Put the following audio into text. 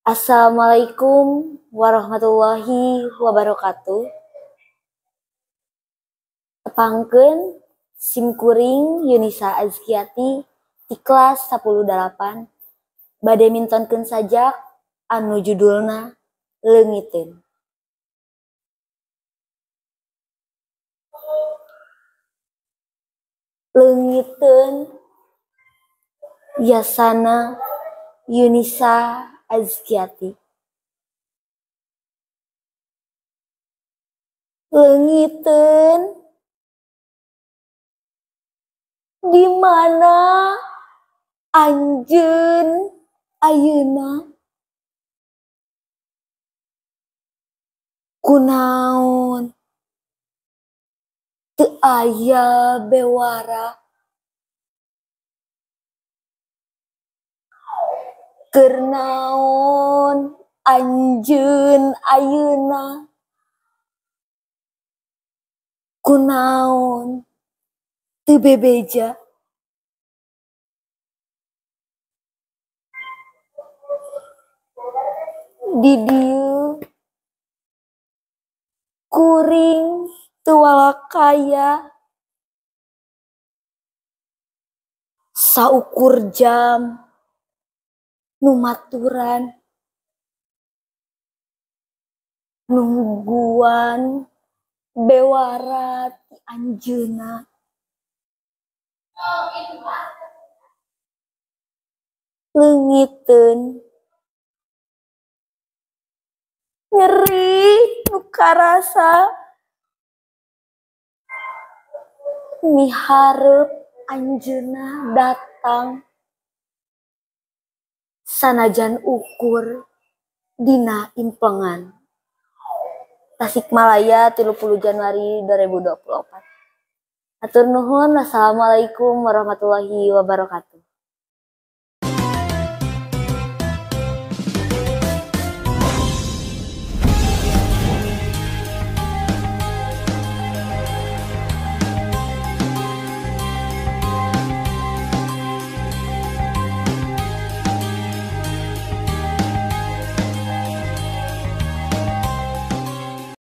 Assalamualaikum warahmatullahi wabarakatuh. Tepangkeun simkuring Yunisa Azkiati di kelas 10-8 bade mintonkeun sajak anu judulna Leungiteun. Leungiteun yasana Yunisa Azkiati. Leungiteun di mana anjeun ayeuna? Kunaon teu aya bewara? Keur naon anjeun ayeuna? Kunaon teu bebeja? Di dieu kuring teu walakaya saukur jam numaturan nungguan bewara ti anjeunna. Leungiteun nyeri nu karasa miharep anjeunna datang sanajan ukur dina implengan. Tasikmalaya 30 Januari 2024. Hatur nuhun. Wassalamualaikum warahmatullahi wabarakatuh.